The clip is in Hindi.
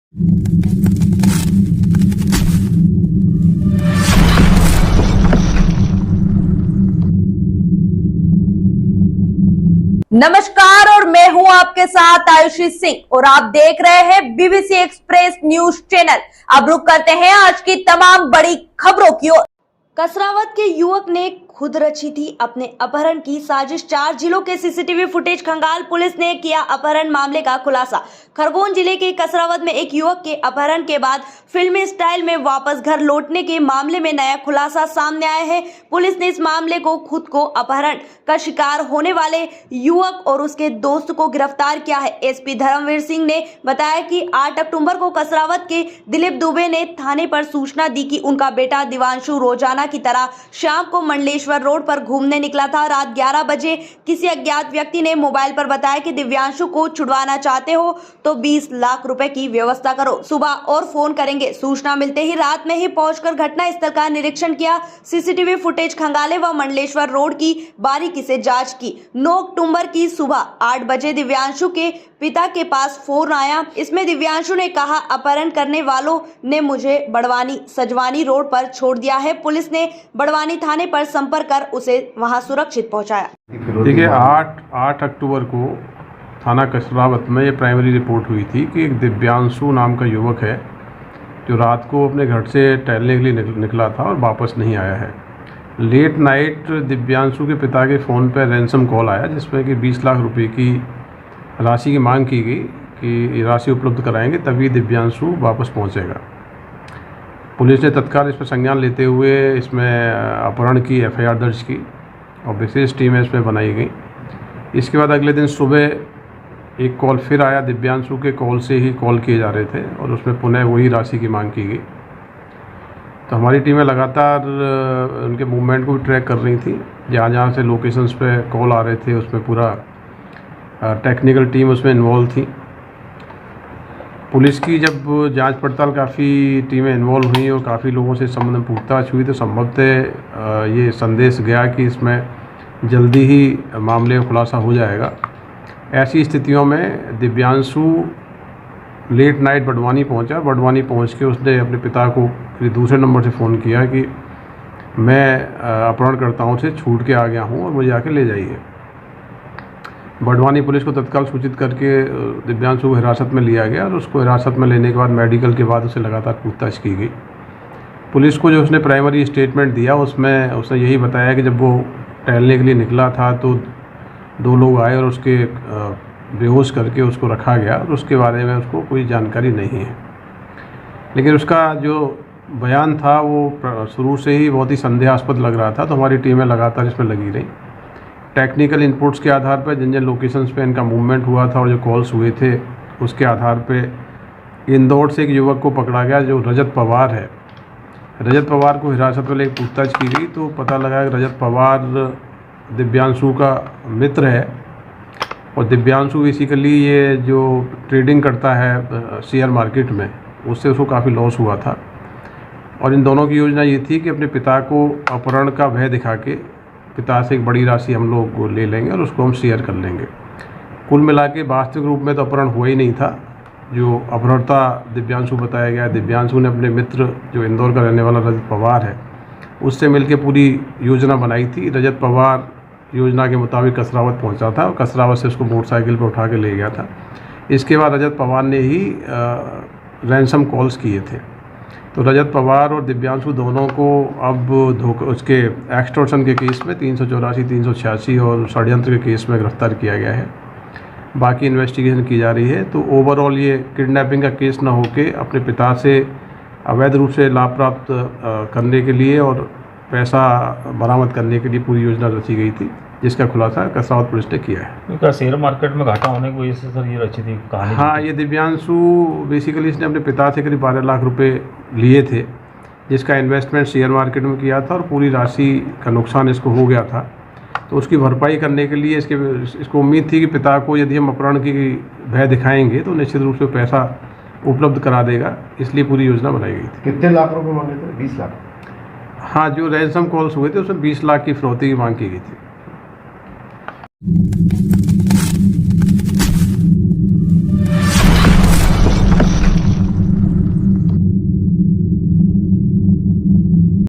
नमस्कार और मैं हूं आपके साथ आयुषी सिंह और आप देख रहे हैं बीबीसी एक्सप्रेस न्यूज चैनल। अब रुक करते हैं आज की तमाम बड़ी खबरों की ओर। कसरावत के युवक ने खुद रची थी अपने अपहरण की साजिश। 4 जिलों के सीसीटीवी फुटेज खंगाल पुलिस ने किया अपहरण मामले का खुलासा। खरगोन जिले के कसरावत में एक युवक के अपहरण के बाद फिल्मी स्टाइल में वापस घर लौटने के मामले में नया खुलासा सामने आया है। पुलिस ने इस मामले को खुद को अपहरण का शिकार होने वाले युवक और उसके दोस्त को गिरफ्तार किया है। एसपी धर्मवीर सिंह ने बताया कि 8 अक्टूबर को कसरावत के दिलीप दुबे ने थाने पर सूचना दी कि उनका बेटा दिव्यांशु रोजाना की तरह शाम को मंडलेश्वर रोड पर घूमने निकला था। रात 11 बजे किसी अज्ञात व्यक्ति ने मोबाइल पर बताया कि दिव्यांशु को छुड़वाना चाहते हो तो 20 लाख रुपए की व्यवस्था करो, सुबह और फोन करेंगे। सूचना मिलते ही रात में ही पहुंचकर घटना स्थल का निरीक्षण किया। सीसीटीवी फुटेज खंगाले व मंडलेश्वर रोड की बारीकी से जांच की। 9 अक्टूबर की सुबह 8 बजे दिव्यांशु के पिता के पास फोन आया। इसमें दिव्यांशु ने कहा, अपहरण करने वालों ने मुझे बड़वानी सजवानी रोड पर छोड़ दिया है। पुलिस ने बड़वानी थाने पर संपर्क कर उसे वहां सुरक्षित पहुंचाया। देखिए 8 अक्टूबर को थाना कसरावत में ये प्राइमरी रिपोर्ट हुई थी कि एक दिव्यांशु नाम का युवक है जो रात को अपने घर से टहलने के लिए निकला था और वापस नहीं आया है। लेट नाइट दिव्यांशु के पिता के फ़ोन पर रैंसम कॉल आया जिसमें कि 20 लाख रुपए की राशि की मांग की गई कि राशि उपलब्ध कराएंगे तभी दिव्यांशु वापस पहुंचेगा। पुलिस ने तत्काल इस पर संज्ञान लेते हुए इसमें अपहरण की एफआईआर दर्ज की और विशेष टीमें इसमें बनाई गई। इसके बाद अगले दिन सुबह एक कॉल फिर आया। दिव्यांशु के कॉल से ही कॉल किए जा रहे थे और उसमें पुनः वही राशि की मांग की गई। तो हमारी टीमें लगातार उनके मूवमेंट को भी ट्रैक कर रही थी। जहाँ जहाँ से लोकेशंस पे कॉल आ रहे थे उसमें पूरा टेक्निकल टीम उसमें इन्वॉल्व थी। पुलिस की जब जांच पड़ताल काफ़ी टीमें इन्वॉल्व हुई और काफ़ी लोगों से संबंध में पूछताछ हुई तो संभवतः ये संदेश गया कि इसमें जल्दी ही मामले का खुलासा हो जाएगा। ऐसी स्थितियों में दिव्यांशु लेट नाइट बड़वानी पहुंचा। बड़वानी पहुंच के उसने अपने पिता को फिर दूसरे नंबर से फ़ोन किया कि मैं अपहरणकर्ताओं से छूट के आ गया हूं और मुझे आके ले जाइए। बड़वानी पुलिस को तत्काल सूचित करके दिव्यांशु को हिरासत में लिया गया और उसको हिरासत में लेने के बाद मेडिकल के बाद उसे लगातार पूछताछ की गई। पुलिस को जो उसने प्राइमरी स्टेटमेंट दिया उसमें उसने यही बताया कि जब वो टहलने के लिए निकला था तो 2 लोग आए और उसके बेहोश करके उसको रखा गया और उसके बारे में उसको कोई जानकारी नहीं है। लेकिन उसका जो बयान था वो शुरू से ही बहुत ही संदेहास्पद लग रहा था। तो हमारी टीमें लगातार इसमें लगी रही। टेक्निकल इनपुट्स के आधार पर जिन जिन लोकेशंस पे इनका मूवमेंट हुआ था और जो कॉल्स हुए थे उसके आधार पे इंदौर से एक युवक को पकड़ा गया जो रजत पवार है। रजत पवार को हिरासत में लेकर पूछताछ की गई तो पता लगा कि रजत पवार दिव्यांशु का मित्र है और दिव्यांशु बेसिकली ये जो ट्रेडिंग करता है शेयर मार्केट में उससे उसको काफ़ी लॉस हुआ था। और इन दोनों की योजना ये थी कि अपने पिता को अपहरण का भय दिखा के पिता से एक बड़ी राशि हम लोग ले लेंगे और उसको हम शेयर कर लेंगे। कुल मिला के वास्तविक रूप में तो अपहरण हुआ ही नहीं था। जो अपहरणता दिव्यांशु बताया गया, दिव्यांशु ने अपने मित्र जो इंदौर का रहने वाला रजत पवार है उससे मिलकर पूरी योजना बनाई थी। रजत पवार योजना के मुताबिक कसरावत पहुंचा था और कसरावत से उसको मोटरसाइकिल पर उठा के ले गया था। इसके बाद रजत पवार ने ही रैंसम कॉल्स किए थे। तो रजत पवार और दिव्यांशु दोनों को अब उसके एक्सटॉर्शन के केस में 384, 386 और षड्यंत्र के केस में गिरफ्तार किया गया है। बाकी इन्वेस्टिगेशन की जा रही है। तो ओवरऑल ये किडनैपिंग का केस न होके अपने पिता से अवैध रूप से लाभ प्राप्त करने के लिए और पैसा बरामद करने के लिए पूरी योजना रची गई थी जिसका खुलासा कसरावत पुलिस ने किया है। क्या शेयर मार्केट में घाटा होने की वजह से सर ये रची थी कहानी? हाँ, ये दिव्यांशु बेसिकली इसने अपने पिता से करीब 12 लाख रुपए लिए थे जिसका इन्वेस्टमेंट शेयर मार्केट में किया था और पूरी राशि का नुकसान इसको हो गया था। तो उसकी भरपाई करने के लिए इसको उम्मीद थी कि पिता को यदि हम अपहरण की भय दिखाएंगे तो निश्चित रूप से पैसा उपलब्ध करा देगा, इसलिए पूरी योजना बनाई गई थी। कितने लाख रुपए मांगे थे? 20 लाख। हाँ, जो रैंसम कॉल्स हुए थे उसमें 20 लाख की फिरौती की मांग की गई थी।